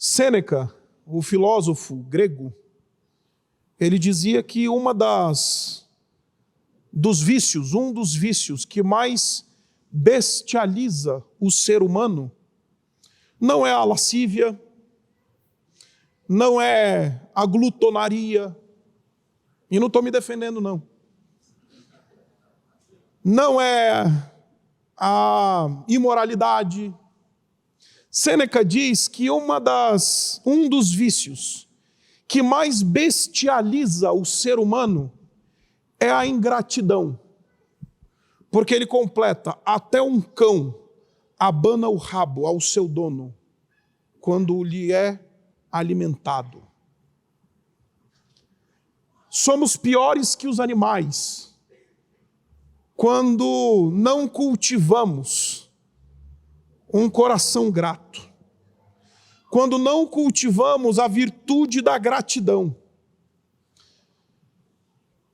Sêneca, o filósofo grego, ele dizia que um dos vícios que mais bestializa o ser humano não é a lascívia, não é a glutonaria, e não estou me defendendo não. Não é a imoralidade. Sêneca diz que um dos vícios que mais bestializa o ser humano é a ingratidão. Porque ele completa: até um cão abana o rabo ao seu dono quando lhe é alimentado. Somos piores que os animais quando não cultivamos um coração grato, quando não cultivamos a virtude da gratidão.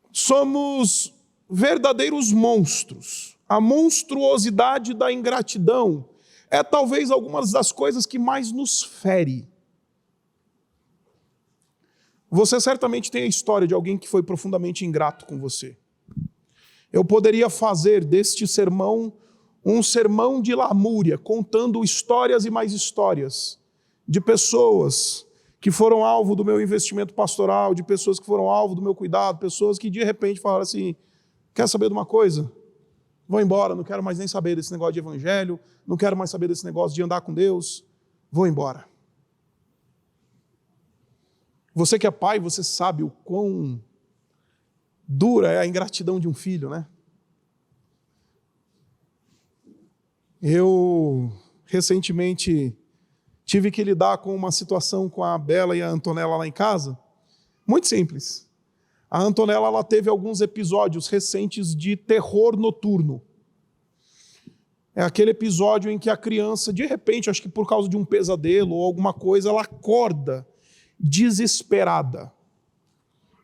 Somos verdadeiros monstros. A monstruosidade da ingratidão é talvez algumas das coisas que mais nos fere. Você certamente tem a história de alguém que foi profundamente ingrato com você. Eu poderia fazer deste sermão um sermão de lamúria, contando histórias e mais histórias de pessoas que foram alvo do meu investimento pastoral, de pessoas que foram alvo do meu cuidado, pessoas que de repente falaram assim: quer saber de uma coisa? Vou embora, não quero mais nem saber desse negócio de evangelho, não quero mais saber desse negócio de andar com Deus, vou embora. Você que é pai, você sabe o quão dura é a ingratidão de um filho, né? Eu, recentemente, tive que lidar com uma situação com a Bela e a Antonella lá em casa, muito simples. A Antonella, ela teve alguns episódios recentes de terror noturno. É aquele episódio em que a criança, de repente, acho que por causa de um pesadelo ou alguma coisa, ela acorda desesperada.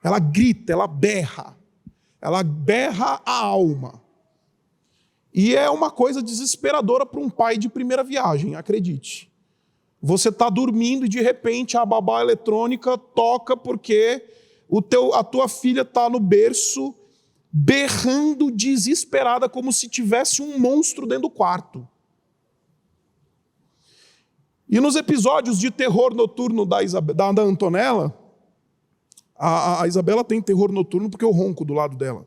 Ela grita, ela berra a alma. E é uma coisa desesperadora para um pai de primeira viagem, acredite. Você está dormindo e de repente a babá eletrônica toca porque a tua filha está no berço berrando desesperada como se tivesse um monstro dentro do quarto. E nos episódios de terror noturno da Antonella, a Isabela tem terror noturno porque eu ronco do lado dela.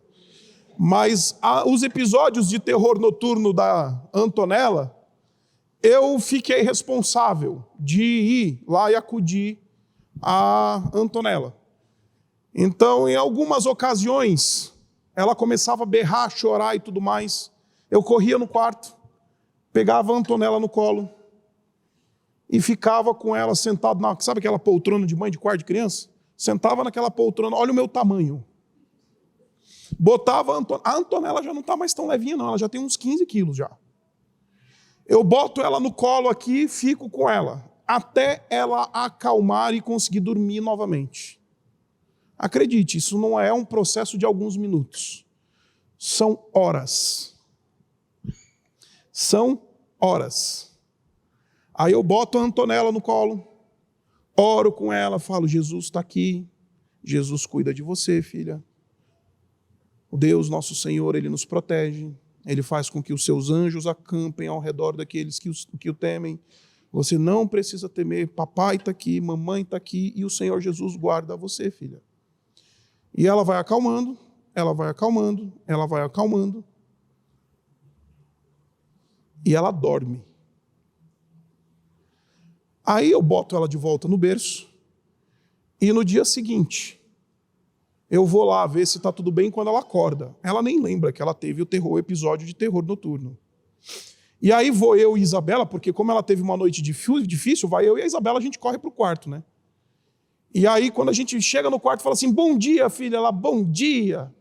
Mas os episódios de terror noturno da Antonella, eu fiquei responsável de ir lá e acudir a Antonella. Então, em algumas ocasiões, ela começava a berrar, chorar e tudo mais. Eu corria no quarto, pegava a Antonella no colo e ficava com ela sentado sabe aquela poltrona de mãe de quarto de criança? Sentava naquela poltrona, olha o meu tamanho. Botava a Antonella já não está mais tão levinha não, ela já tem uns 15 quilos já. Eu boto ela no colo aqui, fico com ela, até ela acalmar e conseguir dormir novamente. Acredite, isso não é um processo de alguns minutos. São horas. São horas. Aí eu boto a Antonella no colo, oro com ela, falo: Jesus está aqui, Jesus cuida de você, filha. O Deus, nosso Senhor, Ele nos protege, Ele faz com que os seus anjos acampem ao redor daqueles que o temem. Você não precisa temer, papai está aqui, mamãe está aqui, e o Senhor Jesus guarda você, filha. E ela vai acalmando, ela vai acalmando, ela vai acalmando, e ela dorme. Aí eu boto ela de volta no berço, e no dia seguinte, eu vou lá ver se está tudo bem quando ela acorda. Ela nem lembra que ela teve o episódio de terror noturno. E aí vou eu e Isabela, porque como ela teve uma noite difícil, vai eu e a Isabela, a gente corre para o quarto, né? E aí quando a gente chega no quarto, fala assim: bom dia, filha. Ela: bom dia,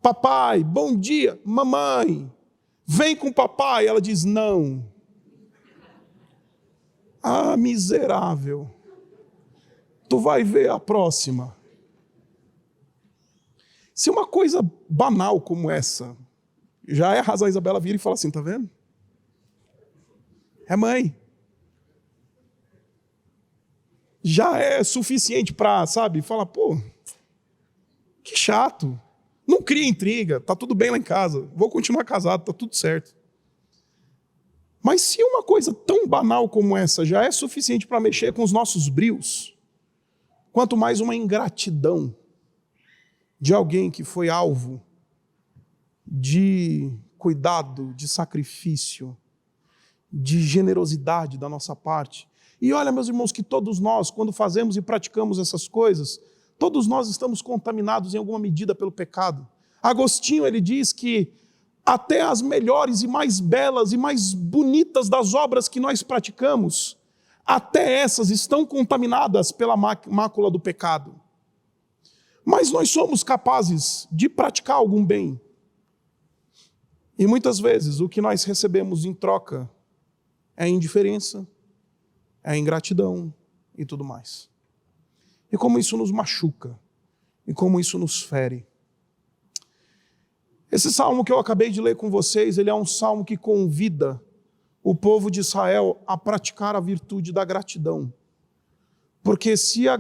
papai. Bom dia, mamãe. Vem com o papai. Ela diz: não. Ah, miserável. Tu vai ver a próxima. Se uma coisa banal como essa já é razão, a Isabela vira e fala assim: tá vendo? É mãe. já é suficiente para, falar, pô, que chato. Não cria intriga, tá tudo bem lá em casa, vou continuar casado, tá tudo certo. Mas se uma coisa tão banal como essa já é suficiente para mexer com os nossos brios, quanto mais uma ingratidão de alguém que foi alvo de cuidado, de sacrifício, de generosidade da nossa parte. E olha, meus irmãos, que todos nós, quando fazemos e praticamos essas coisas, todos nós estamos contaminados em alguma medida pelo pecado. Agostinho, ele diz que até as melhores e mais belas e mais bonitas das obras que nós praticamos, até essas estão contaminadas pela mácula do pecado. Mas nós somos capazes de praticar algum bem. E muitas vezes o que nós recebemos em troca é indiferença, é ingratidão e tudo mais. E como isso nos machuca, e como isso nos fere. Esse salmo que eu acabei de ler com vocês, ele é um salmo que convida o povo de Israel a praticar a virtude da gratidão. Porque se a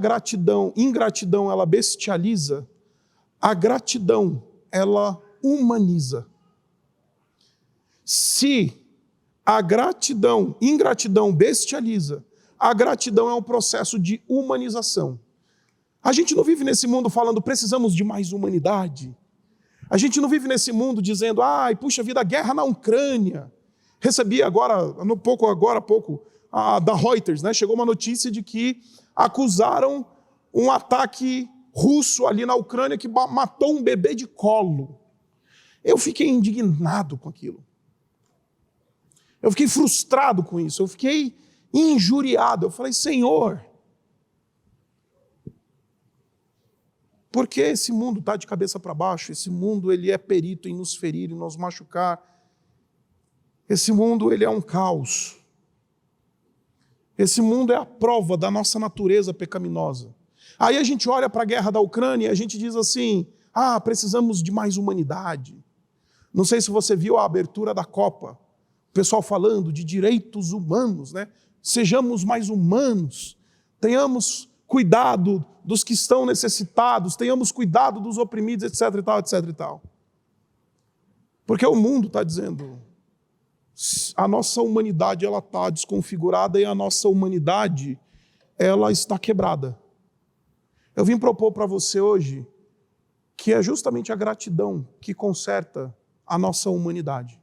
ingratidão, ela bestializa, a gratidão, ela humaniza. Se a ingratidão bestializa, a gratidão é um processo de humanização. A gente não vive nesse mundo falando, precisamos de mais humanidade. A gente não vive nesse mundo dizendo, puxa vida, a guerra na Ucrânia. Recebi agora há pouco, da Reuters, né? Chegou uma notícia de que acusaram um ataque russo ali na Ucrânia que matou um bebê de colo. Eu fiquei indignado com aquilo. Eu fiquei frustrado com isso. Eu fiquei injuriado. Eu falei, Senhor, por que esse mundo está de cabeça para baixo? Esse mundo ele é perito em nos ferir, em nos machucar. Esse mundo ele é um caos. Esse mundo é a prova da nossa natureza pecaminosa. Aí a gente olha para a guerra da Ucrânia e a gente diz assim, precisamos de mais humanidade. Não sei se você viu a abertura da Copa, o pessoal falando de direitos humanos, né? Sejamos mais humanos, tenhamos cuidado dos que estão necessitados, tenhamos cuidado dos oprimidos, etc. e tal, etc. e tal. Porque o mundo está dizendo, a nossa humanidade ela está desconfigurada e a nossa humanidade ela está quebrada. Eu vim propor para você hoje que é justamente a gratidão que conserta a nossa humanidade.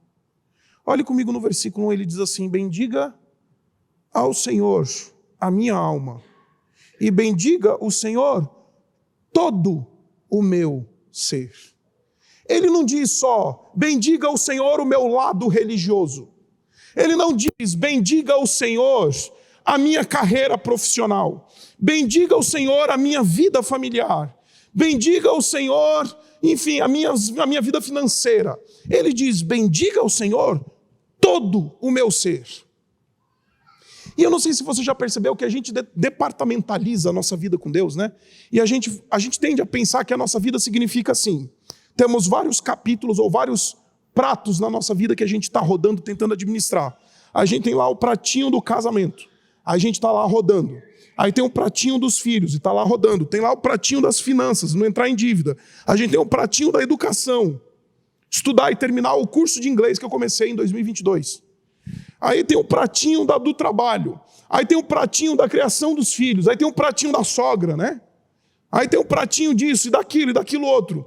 Olhe comigo no versículo 1, ele diz assim, bendiga ao Senhor a minha alma, e bendiga o Senhor todo o meu ser. Ele não diz só, bendiga o Senhor o meu lado religioso. Ele não diz, bendiga o Senhor a minha carreira profissional. Bendiga o Senhor a minha vida familiar. Bendiga o Senhor, enfim, a minha vida financeira. Ele diz, bendiga o Senhor todo o meu ser. E eu não sei se você já percebeu que a gente departamentaliza a nossa vida com Deus, né? E a gente tende a pensar que a nossa vida significa assim. Temos vários capítulos ou vários pratos na nossa vida que a gente está rodando, tentando administrar. A gente tem lá o pratinho do casamento. A gente está lá rodando. Aí tem o pratinho dos filhos e está lá rodando. Tem lá o pratinho das finanças, não entrar em dívida. A gente tem o pratinho da educação. Estudar e terminar o curso de inglês que eu comecei em 2022. Aí tem o pratinho do trabalho. Aí tem o pratinho da criação dos filhos. Aí tem o pratinho da sogra, né? Aí tem o pratinho disso e daquilo outro.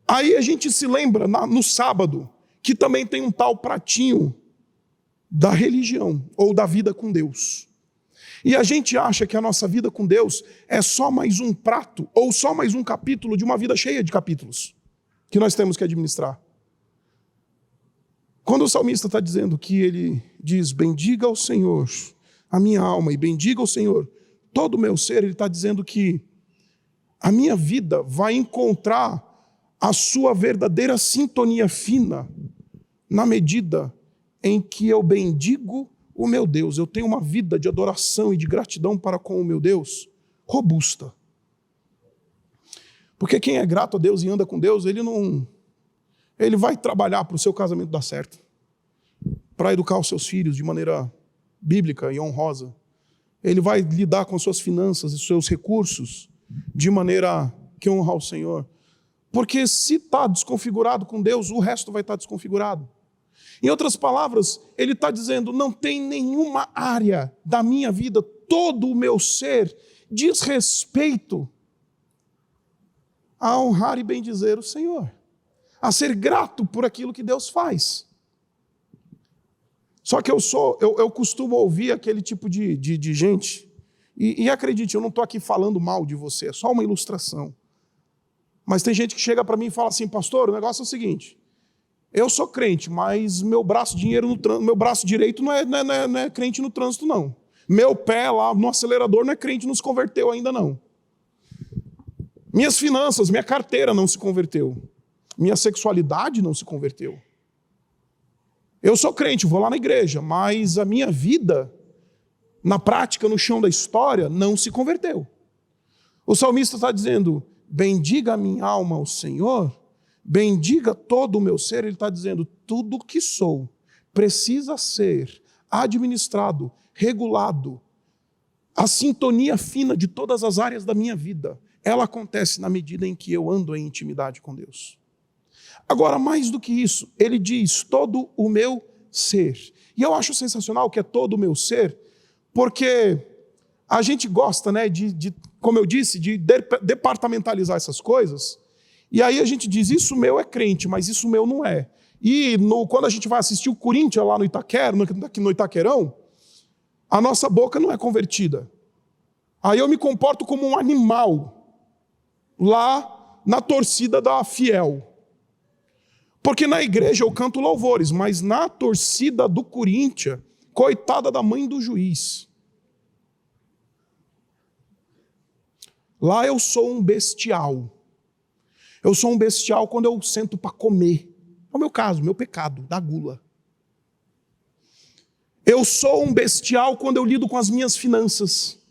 Aí a gente se lembra no sábado que também tem um tal pratinho da religião ou da vida com Deus. E a gente acha que a nossa vida com Deus é só mais um prato ou só mais um capítulo de uma vida cheia de capítulos que nós temos que administrar. Quando o salmista está dizendo que ele diz, bendiga ao Senhor a minha alma e bendiga ao Senhor todo o meu ser, ele está dizendo que a minha vida vai encontrar a sua verdadeira sintonia fina na medida em que eu bendigo o meu Deus. Eu tenho uma vida de adoração e de gratidão para com o meu Deus robusta. Porque quem é grato a Deus e anda com Deus, ele vai trabalhar para o seu casamento dar certo, para educar os seus filhos de maneira bíblica e honrosa. ele vai lidar com suas finanças e seus recursos de maneira que honra ao Senhor. Porque se está desconfigurado com Deus, o resto vai estar desconfigurado. Em outras palavras, ele está dizendo, não tem nenhuma área da minha vida, todo o meu ser diz respeito a honrar e bendizer o Senhor, a ser grato por aquilo que Deus faz. Só que eu costumo ouvir aquele tipo de gente, e acredite, eu não estou aqui falando mal de você, é só uma ilustração. Mas tem gente que chega para mim e fala assim, pastor, o negócio é o seguinte, eu sou crente, mas meu braço direito não é crente no trânsito, não. Meu pé lá no acelerador não é crente, não se converteu ainda, não. Minhas finanças, minha carteira não se converteu. Minha sexualidade não se converteu. Eu sou crente, vou lá na igreja, mas a minha vida, na prática, no chão da história, não se converteu. O salmista está dizendo, bendiga a minha alma o Senhor, bendiga todo o meu ser. Ele está dizendo, tudo que sou precisa ser administrado, regulado. A sintonia fina de todas as áreas da minha vida, ela acontece na medida em que eu ando em intimidade com Deus. Agora, mais do que isso, ele diz todo o meu ser. E eu acho sensacional que é todo o meu ser, porque a gente gosta, né, como eu disse, de departamentalizar essas coisas, e aí a gente diz, isso meu é crente, mas isso meu não é. E quando a gente vai assistir o Corinthians lá no aqui no Itaquerão, a nossa boca não é convertida. Aí eu me comporto como um animal lá na torcida da Fiel. Porque na igreja eu canto louvores, mas na torcida do Corinthians, coitada da mãe do juiz. Lá eu sou um bestial. Eu sou um bestial quando eu sento para comer. É o meu caso, meu pecado, da gula. Eu sou um bestial quando eu lido com as minhas finanças.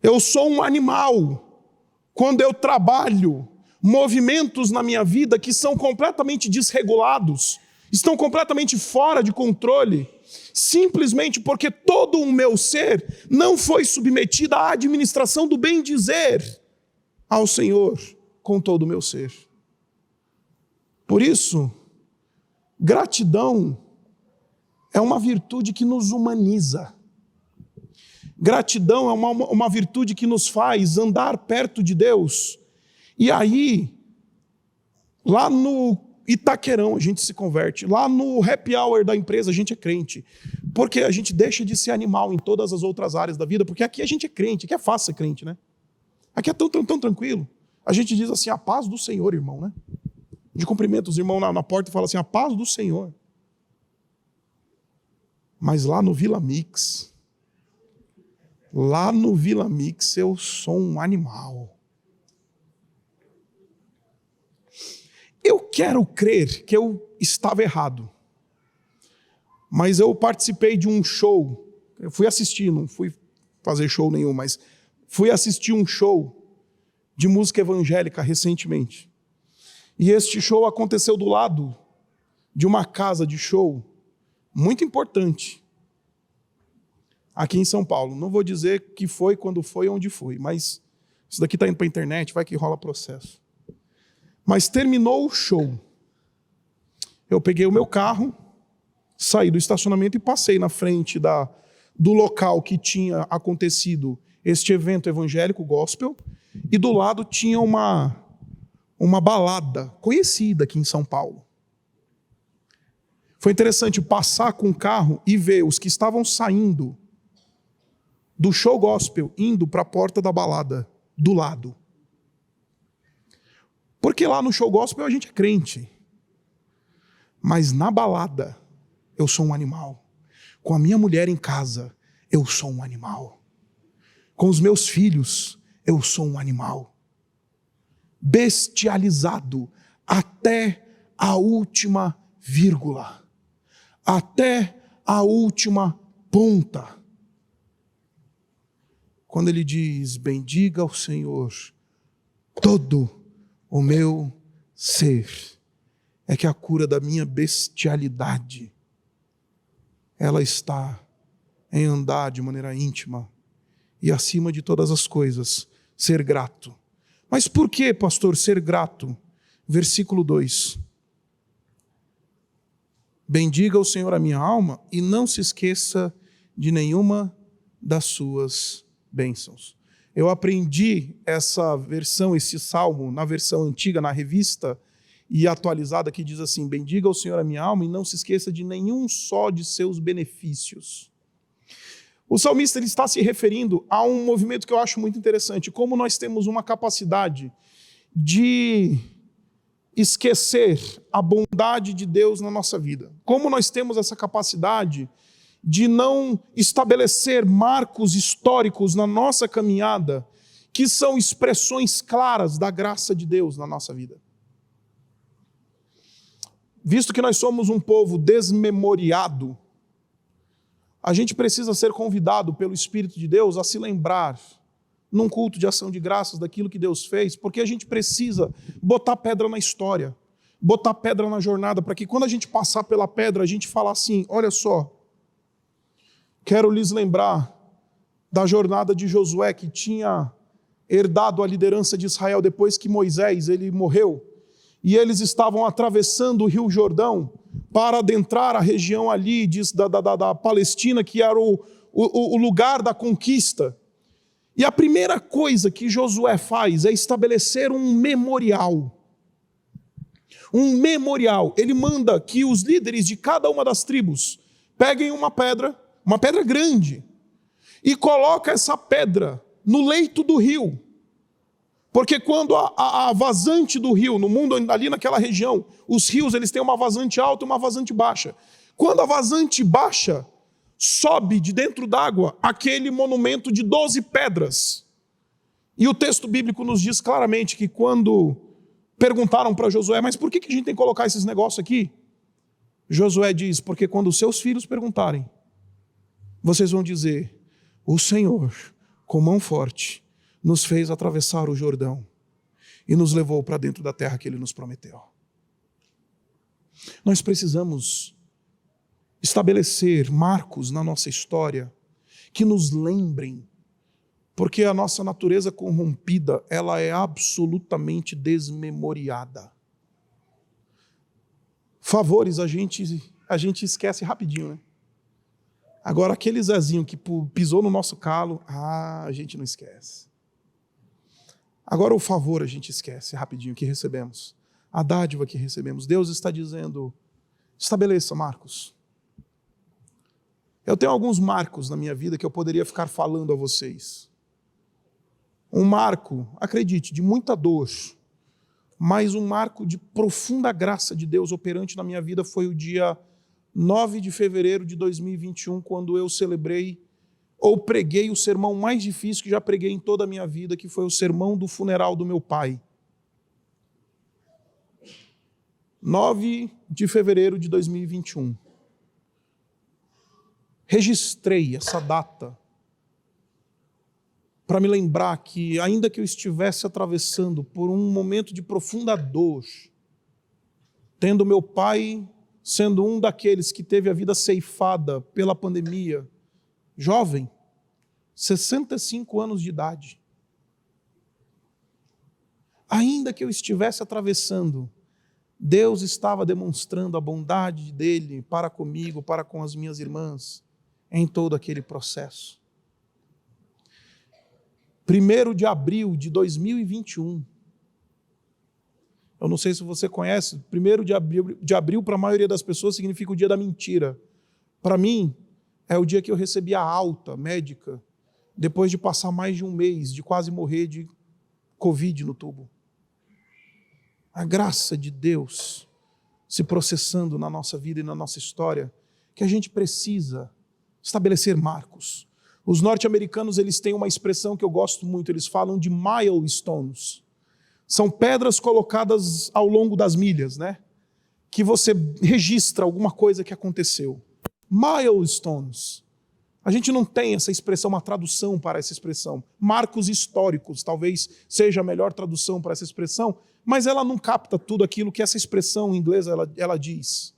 Eu sou um animal quando eu trabalho movimentos na minha vida que são completamente desregulados, estão completamente fora de controle, simplesmente porque todo o meu ser não foi submetido à administração do bem-dizer ao Senhor com todo o meu ser. Por isso, gratidão é uma virtude que nos humaniza. Gratidão é uma virtude que nos faz andar perto de Deus. E aí, lá no Itaquerão a gente se converte, lá no happy hour da empresa a gente é crente, porque a gente deixa de ser animal em todas as outras áreas da vida, porque aqui a gente é crente, aqui é fácil ser crente, né? Aqui é tão tranquilo. A gente diz assim, a paz do Senhor, irmão, né? A gente cumprimenta os irmãos na porta e fala assim, a paz do Senhor. Mas lá no Vila Mix eu sou um animal. Eu quero crer que eu estava errado, mas eu participei de um show, eu fui assistir, não fui fazer show nenhum, mas fui assistir um show de música evangélica recentemente. E este show aconteceu do lado de uma casa de show muito importante, aqui em São Paulo. Não vou dizer que foi, quando foi, onde foi, mas isso daqui está indo para a internet, vai que rola processo. Mas terminou o show. Eu peguei o meu carro, saí do estacionamento e passei na frente do local que tinha acontecido este evento evangélico gospel, e do lado tinha uma balada conhecida aqui em São Paulo. Foi interessante passar com o carro e ver os que estavam saindo do show gospel, indo para a porta da balada, do lado. Porque lá no show gospel a gente é crente. Mas na balada, eu sou um animal. Com a minha mulher em casa, eu sou um animal. Com os meus filhos, eu sou um animal. Bestializado até a última vírgula. Até a última ponta. Quando ele diz, bendiga ao Senhor todo o meu ser, é que a cura da minha bestialidade, ela está em andar de maneira íntima e, acima de todas as coisas, ser grato. Mas por que, pastor, ser grato? Versículo 2. Bendiga o Senhor a minha alma e não se esqueça de nenhuma das suas bênçãos. Eu aprendi essa versão, esse salmo, na versão antiga, na revista e atualizada, que diz assim: bendiga o Senhor a minha alma e não se esqueça de nenhum só de seus benefícios. O salmista ele está se referindo a um movimento que eu acho muito interessante, como nós temos uma capacidade de esquecer a bondade de Deus na nossa vida. Como nós temos essa capacidade de não estabelecer marcos históricos na nossa caminhada, que são expressões claras da graça de Deus na nossa vida. Visto que nós somos um povo desmemoriado, a gente precisa ser convidado pelo Espírito de Deus a se lembrar, num culto de ação de graças, daquilo que Deus fez, porque a gente precisa botar pedra na história, botar pedra na jornada, para que quando a gente passar pela pedra, a gente fale assim: olha só, quero lhes lembrar da jornada de Josué, que tinha herdado a liderança de Israel depois que Moisés ele morreu, e eles estavam atravessando o Rio Jordão para adentrar a região ali da Palestina, que era o lugar da conquista. E a primeira coisa que Josué faz é estabelecer um memorial. Um memorial. Ele manda que os líderes de cada uma das tribos peguem uma pedra grande, e coloca essa pedra no leito do rio. Porque quando a vazante do rio, no mundo ali naquela região, os rios eles têm uma vazante alta e uma vazante baixa. Quando a vazante baixa, sobe de dentro d'água aquele monumento de 12 pedras. E o texto bíblico nos diz claramente que quando perguntaram para Josué: mas por que a gente tem que colocar esses negócios aqui? Josué diz: porque quando os seus filhos perguntarem, vocês vão dizer: o Senhor, com mão forte, nos fez atravessar o Jordão e nos levou para dentro da terra que Ele nos prometeu. Nós precisamos estabelecer marcos na nossa história que nos lembrem, porque a nossa natureza corrompida, ela é absolutamente desmemoriada. Favores a gente esquece rapidinho, né? Agora, aquele Zezinho que pisou no nosso calo, a gente não esquece. Agora, o favor a gente esquece rapidinho que recebemos. A dádiva que recebemos. Deus está dizendo: estabeleça marcos. Eu tenho alguns marcos na minha vida que eu poderia ficar falando a vocês. Um marco, acredite, de muita dor, mas um marco de profunda graça de Deus operante na minha vida foi o dia 9 de fevereiro de 2021, quando eu celebrei ou preguei o sermão mais difícil que já preguei em toda a minha vida, que foi o sermão do funeral do meu pai. 9 de fevereiro de 2021. Registrei essa data para me lembrar que, ainda que eu estivesse atravessando por um momento de profunda dor, tendo meu pai sendo um daqueles que teve a vida ceifada pela pandemia, jovem, 65 anos de idade. Ainda que eu estivesse atravessando, Deus estava demonstrando a bondade dele para comigo, para com as minhas irmãs, em todo aquele processo. 1º de abril de 2021. Eu não sei se você conhece, 1º de abril para a maioria das pessoas significa o dia da mentira. Para mim, é o dia que eu recebi a alta médica, depois de passar mais de um mês, de quase morrer de Covid no tubo. A graça de Deus se processando na nossa vida e na nossa história, que a gente precisa estabelecer marcos. Os norte-americanos eles têm uma expressão que eu gosto muito, eles falam de milestones. São pedras colocadas ao longo das milhas, né? Que você registra alguma coisa que aconteceu. Milestones. A gente não tem essa expressão, uma tradução para essa expressão. Marcos históricos, talvez seja a melhor tradução para essa expressão, mas ela não capta tudo aquilo que essa expressão em inglês ela diz.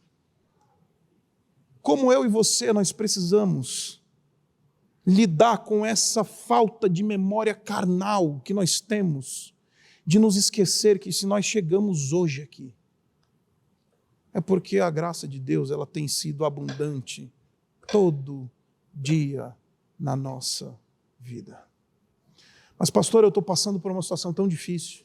Como eu e você, nós precisamos lidar com essa falta de memória carnal que nós temos, de nos esquecer que se nós chegamos hoje aqui, é porque a graça de Deus ela tem sido abundante todo dia na nossa vida. Mas pastor, eu estou passando por uma situação tão difícil,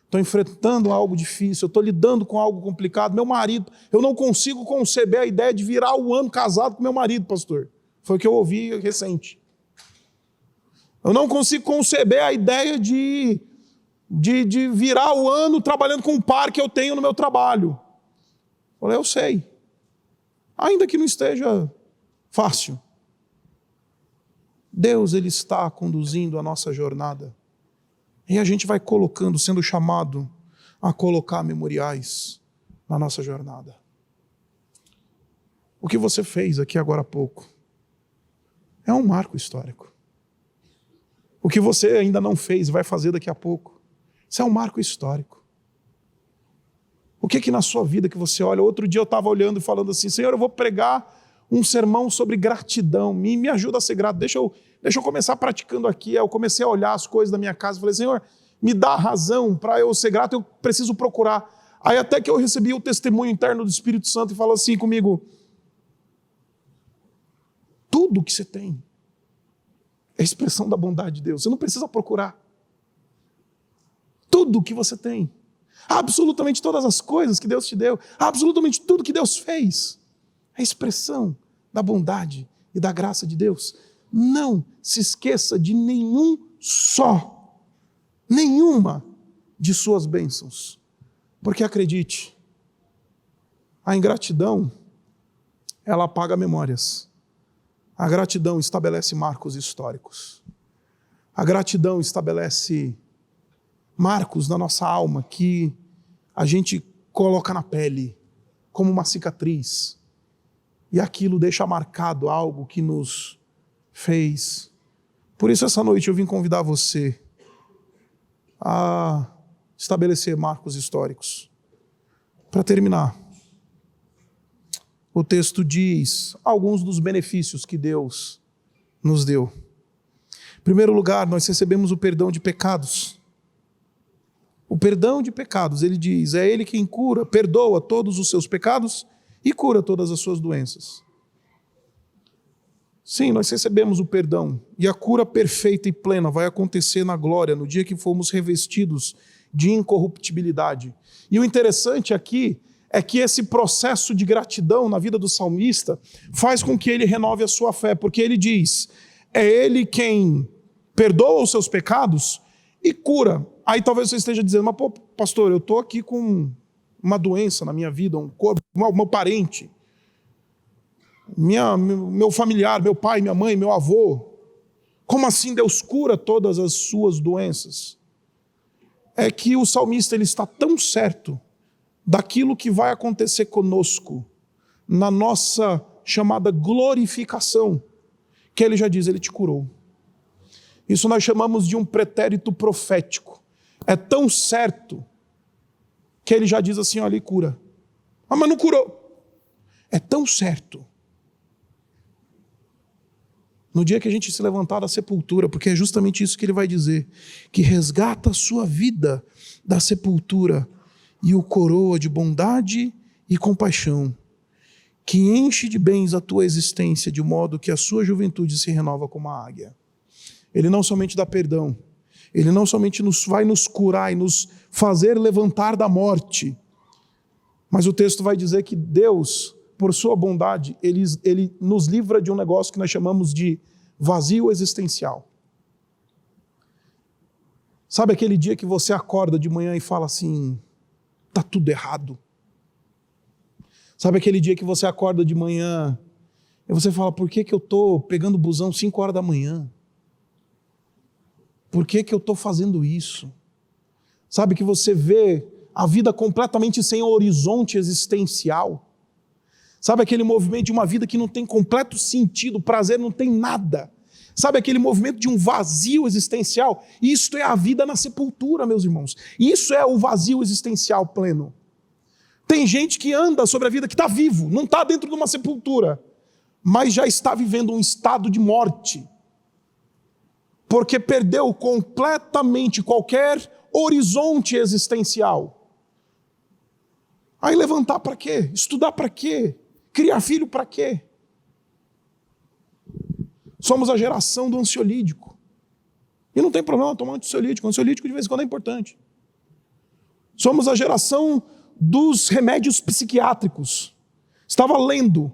estou enfrentando algo difícil, eu estou lidando com algo complicado, meu marido, eu não consigo conceber a ideia de virar o ano casado com meu marido, pastor. Foi o que eu ouvi recente. Eu não consigo conceber a ideia de virar o ano trabalhando com o par que eu tenho no meu trabalho. Eu falei, eu sei. Ainda que não esteja fácil. Deus, Ele está conduzindo a nossa jornada. E a gente vai colocando, sendo chamado a colocar memoriais na nossa jornada. O que você fez aqui agora há pouco é um marco histórico. O que você ainda não fez e vai fazer daqui a pouco, isso é um marco histórico. O que na sua vida que você olha? Outro dia eu estava olhando e falando assim, Senhor, eu vou pregar um sermão sobre gratidão, me ajuda a ser grato, deixa eu começar praticando aqui. Eu comecei a olhar as coisas da minha casa e falei, Senhor, me dá razão para eu ser grato, eu preciso procurar. Aí até que eu recebi o testemunho interno do Espírito Santo e falou assim comigo, tudo que você tem é expressão da bondade de Deus, você não precisa procurar. Tudo que você tem, absolutamente todas as coisas que Deus te deu, absolutamente tudo que Deus fez, é expressão da bondade e da graça de Deus. Não se esqueça de nenhuma de suas bênçãos. Porque acredite, a ingratidão, ela apaga memórias. A gratidão estabelece marcos históricos. A gratidão estabelece marcos na nossa alma que a gente coloca na pele como uma cicatriz. E aquilo deixa marcado algo que nos fez. Por isso essa noite eu vim convidar você a estabelecer marcos históricos. Para terminar, o texto diz alguns dos benefícios que Deus nos deu. Em primeiro lugar, nós recebemos o perdão de pecados. O perdão de pecados, ele diz, é Ele quem cura, perdoa todos os seus pecados e cura todas as suas doenças. Sim, nós recebemos o perdão e a cura perfeita e plena vai acontecer na glória, no dia que fomos revestidos de incorruptibilidade. E o interessante aqui é que esse processo de gratidão na vida do salmista faz com que ele renove a sua fé, porque ele diz, é Ele quem perdoa os seus pecados e cura. Aí talvez você esteja dizendo, mas pô, pastor, eu estou aqui com uma doença na minha vida, meu parente, meu familiar, meu pai, minha mãe, meu avô. Como assim Deus cura todas as suas doenças? É que o salmista ele está tão certo daquilo que vai acontecer conosco na nossa chamada glorificação, que ele já diz, ele te curou. Isso nós chamamos de um pretérito profético. É tão certo que ele já diz assim, olha, ele cura. Ah, mas não curou. É tão certo. No dia que a gente se levantar da sepultura, porque é justamente isso que ele vai dizer, que resgata a sua vida da sepultura e o coroa de bondade e compaixão, que enche de bens a tua existência, de modo que a sua juventude se renova como a águia. Ele não somente dá perdão, ele não somente vai nos curar e nos fazer levantar da morte, mas o texto vai dizer que Deus, por sua bondade, ele nos livra de um negócio que nós chamamos de vazio existencial. Sabe aquele dia que você acorda de manhã e fala assim, está tudo errado? Sabe aquele dia que você acorda de manhã e você fala, por que eu estou pegando busão 5 horas da manhã? Por que eu estou fazendo isso? Sabe que você vê a vida completamente sem horizonte existencial? Sabe aquele movimento de uma vida que não tem completo sentido, prazer, não tem nada? Sabe aquele movimento de um vazio existencial? Isto é a vida na sepultura, meus irmãos. Isso é o vazio existencial pleno. Tem gente que anda sobre a vida que está vivo, não está dentro de uma sepultura, mas já está vivendo um estado de morte. porque perdeu completamente qualquer horizonte existencial. Aí levantar para quê? Estudar para quê? Criar filho para quê? Somos a geração do ansiolítico. E não tem problema tomar ansiolítico. Ansiolítico de vez em quando é importante. Somos a geração dos remédios psiquiátricos. Estava lendo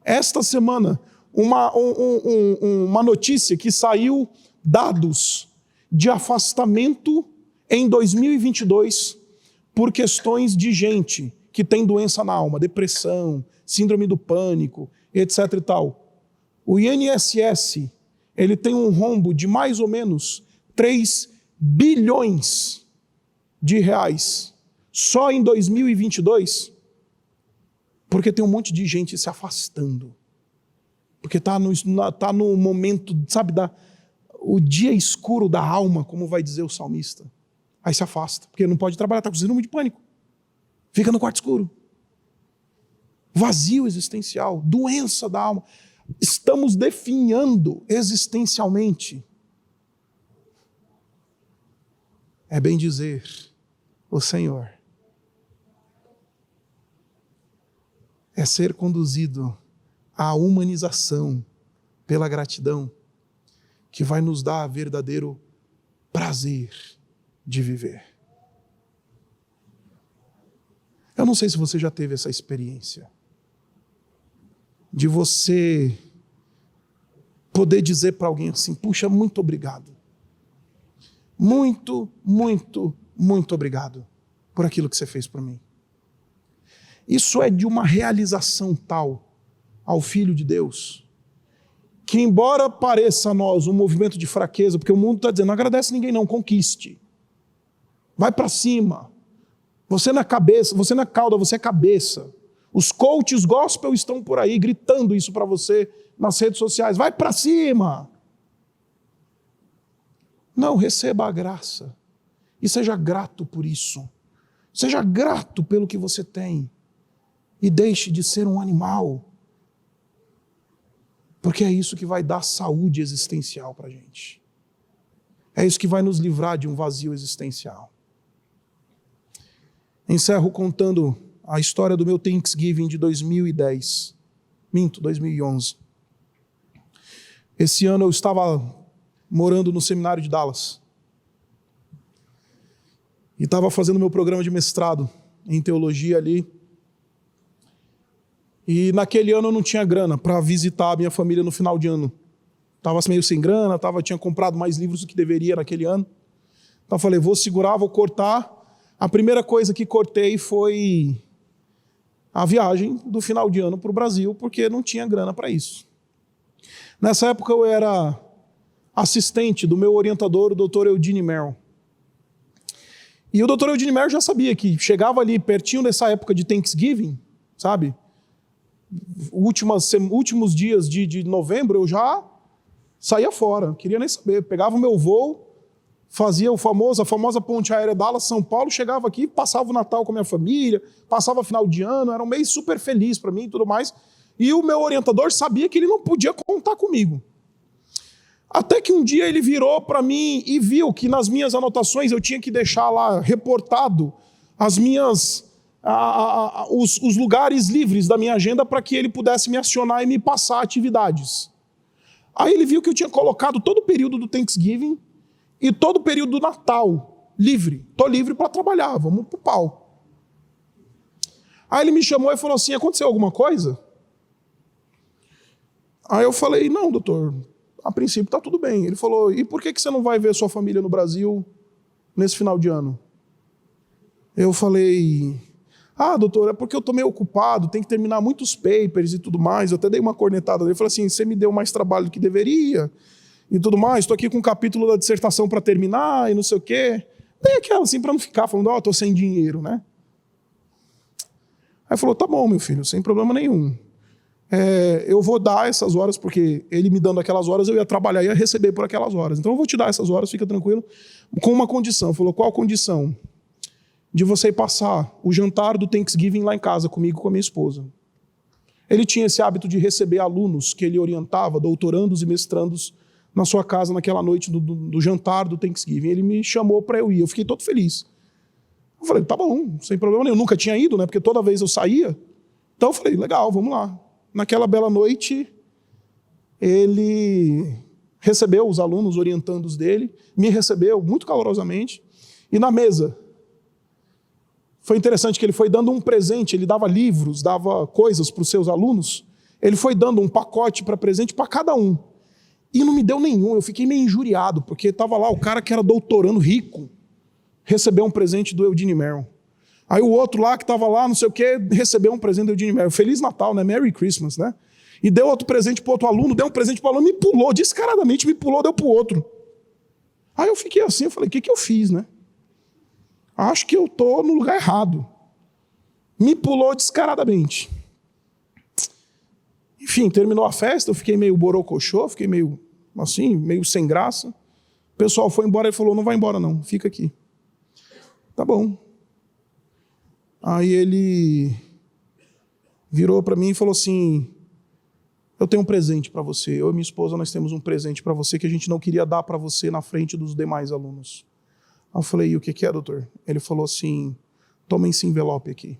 esta semana uma notícia que saiu dados de afastamento em 2022 por questões de gente que tem doença na alma, depressão, síndrome do pânico, etc. e tal. O INSS, ele tem um rombo de mais ou menos 3 bilhões de reais só em 2022, porque tem um monte de gente se afastando. Porque está no momento, sabe, o dia escuro da alma, como vai dizer o salmista. Aí se afasta, porque não pode trabalhar, está com síndrome de pânico. Fica no quarto escuro. Vazio existencial, doença da alma. Estamos definhando existencialmente. É bem dizer, o Senhor é ser conduzido à humanização pela gratidão, que vai nos dar verdadeiro prazer de viver. Eu não sei se você já teve essa experiência de você poder dizer para alguém assim: puxa, muito obrigado. Muito, muito, muito obrigado por aquilo que você fez por mim. Isso é de uma realização tal ao Filho de Deus, que embora pareça a nós um movimento de fraqueza, porque o mundo está dizendo: não agradece ninguém não, conquiste. Vai para cima. Você não é cabeça, você não é cauda, você é cabeça. Os coaches gospel estão por aí gritando isso para você nas redes sociais. Vai para cima. Não, receba a graça. E seja grato por isso. Seja grato pelo que você tem. E deixe de ser um animal. Porque é isso que vai dar saúde existencial para a gente. É isso que vai nos livrar de um vazio existencial. Encerro contando a história do meu Thanksgiving de 2010. 2011. Esse ano eu estava morando no seminário de Dallas. E estava fazendo meu programa de mestrado em teologia ali. E naquele ano eu não tinha grana para visitar a minha família no final de ano. Estava meio sem grana, tinha comprado mais livros do que deveria naquele ano. Então eu falei, vou segurar, vou cortar. A primeira coisa que cortei foi a viagem do final de ano para o Brasil, porque não tinha grana para isso. Nessa época eu era assistente do meu orientador, o Dr. Eudine Merrill. E o Dr. Eudine Merrill já sabia que chegava ali pertinho dessa época de Thanksgiving, sabe? Últimos dias de novembro eu já saía fora, não queria nem saber. Pegava o meu voo, fazia a famosa ponte aérea Dallas-São Paulo, chegava aqui, passava o Natal com a minha família, passava o final de ano, era um mês super feliz para mim e tudo mais. E o meu orientador sabia que ele não podia contar comigo. Até que um dia ele virou para mim e viu que nas minhas anotações eu tinha que deixar lá reportado as minhas... os lugares livres da minha agenda para que ele pudesse me acionar e me passar atividades. Aí ele viu que eu tinha colocado todo o período do Thanksgiving e todo o período do Natal livre. Estou livre para trabalhar, vamos pro pau. Aí ele me chamou e falou assim, aconteceu alguma coisa? Aí eu falei, não, doutor, a princípio está tudo bem. Ele falou, e por que você não vai ver sua família no Brasil nesse final de ano? Eu falei... doutor, é porque eu estou meio ocupado, tem que terminar muitos papers e tudo mais. Eu até dei uma cornetada dele, falei assim, você me deu mais trabalho do que deveria e tudo mais, estou aqui com um capítulo da dissertação para terminar e não sei o quê. Dei aquela assim para não ficar falando, estou sem dinheiro, né? Aí falou, tá bom, meu filho, sem problema nenhum. Eu vou dar essas horas, porque ele me dando aquelas horas, eu ia trabalhar e ia receber por aquelas horas. Então eu vou te dar essas horas, fica tranquilo, com uma condição. Falou, qual a condição? De você ir passar o jantar do Thanksgiving lá em casa comigo, com a minha esposa. Ele tinha esse hábito de receber alunos que ele orientava, doutorandos e mestrandos na sua casa naquela noite do jantar do Thanksgiving. Ele me chamou para eu ir, eu fiquei todo feliz. Eu falei, tá bom, sem problema nenhum. Eu nunca tinha ido, né? Porque toda vez eu saía. Então eu falei, legal, vamos lá. Naquela bela noite, ele recebeu os alunos orientandos dele, me recebeu muito calorosamente, e na mesa, foi interessante que ele foi dando um presente, ele dava livros, dava coisas para os seus alunos, ele foi dando um pacote para presente para cada um, e não me deu nenhum, eu fiquei meio injuriado, porque estava lá o cara que era doutorando rico, recebeu um presente do Eugene Merrill. Aí o outro lá que estava lá, não sei o que, recebeu um presente do Eugene Merrill. Feliz Natal, né? Merry Christmas, né? E deu outro presente para outro aluno, deu um presente para o aluno, me pulou, descaradamente me pulou, deu para o outro. Aí eu fiquei assim, eu falei, o que eu fiz, né? Acho que eu estou no lugar errado. Me pulou descaradamente. Enfim, terminou a festa, eu fiquei meio borocochô, fiquei meio assim, meio sem graça. O pessoal foi embora e falou, não vai embora não, fica aqui. Tá bom. Aí ele virou para mim e falou assim, eu tenho um presente para você. Eu e minha esposa, nós temos um presente para você que a gente não queria dar para você na frente dos demais alunos. Aí eu falei, e o que é, doutor? Ele falou assim, toma esse envelope aqui.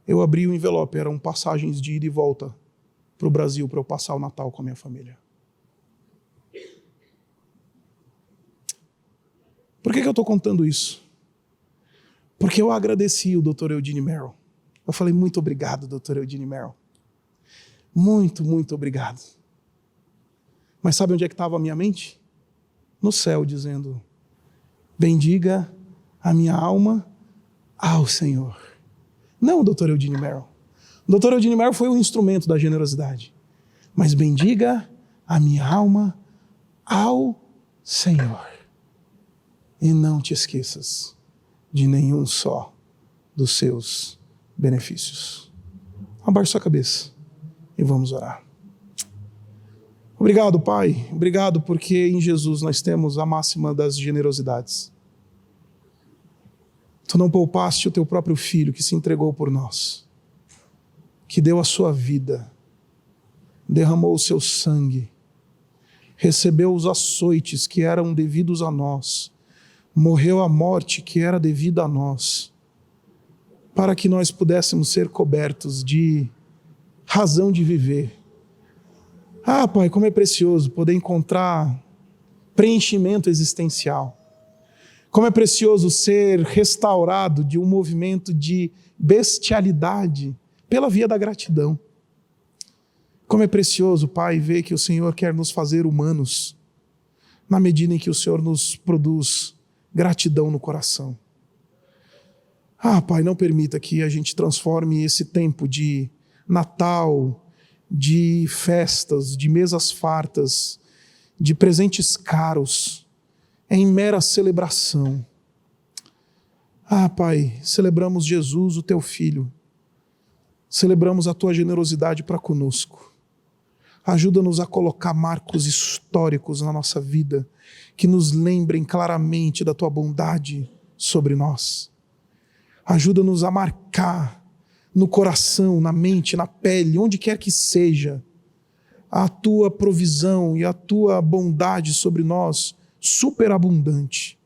Eu abri o envelope, eram passagens de ida e volta para o Brasil para eu passar o Natal com a minha família. Por que eu estou contando isso? Porque eu agradeci o Dr. Eugene Merrill. Eu falei, muito obrigado, Dr. Eugene Merrill. Muito, muito obrigado. Mas sabe onde é que estava a minha mente? No céu, dizendo, bendiga a minha alma ao Senhor. Não o Dr. Eugene Merrill. O Dr. Eugene Merrill foi um instrumento da generosidade. Mas bendiga a minha alma ao Senhor. E não te esqueças de nenhum só dos seus benefícios. Abaixe sua cabeça e vamos orar. Obrigado, Pai. Obrigado porque em Jesus nós temos a máxima das generosidades. Tu não poupaste o teu próprio filho que se entregou por nós, que deu a sua vida, derramou o seu sangue, recebeu os açoites que eram devidos a nós, morreu a morte que era devida a nós, para que nós pudéssemos ser cobertos de razão de viver. Ah, Pai, como é precioso poder encontrar preenchimento existencial. Como é precioso ser restaurado de um movimento de bestialidade pela via da gratidão. Como é precioso, Pai, ver que o Senhor quer nos fazer humanos, na medida em que o Senhor nos produz gratidão no coração. Ah, Pai, não permita que a gente transforme esse tempo de Natal, de festas, de mesas fartas, de presentes caros, em mera celebração. Ah, Pai, celebramos Jesus, o Teu Filho. Celebramos a Tua generosidade para conosco. Ajuda-nos a colocar marcos históricos na nossa vida, que nos lembrem claramente da Tua bondade sobre nós. Ajuda-nos a marcar no coração, na mente, na pele, onde quer que seja, a Tua provisão e a Tua bondade sobre nós, superabundante.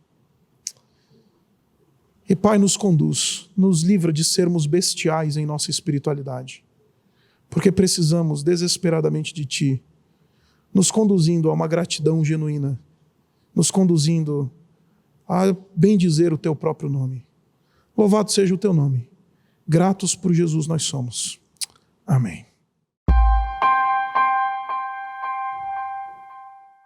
E Pai, nos conduz, nos livra de sermos bestiais em nossa espiritualidade, porque precisamos desesperadamente de Ti, nos conduzindo a uma gratidão genuína, nos conduzindo a bendizer o Teu próprio nome. Louvado seja o Teu nome. Gratos por Jesus nós somos. Amém.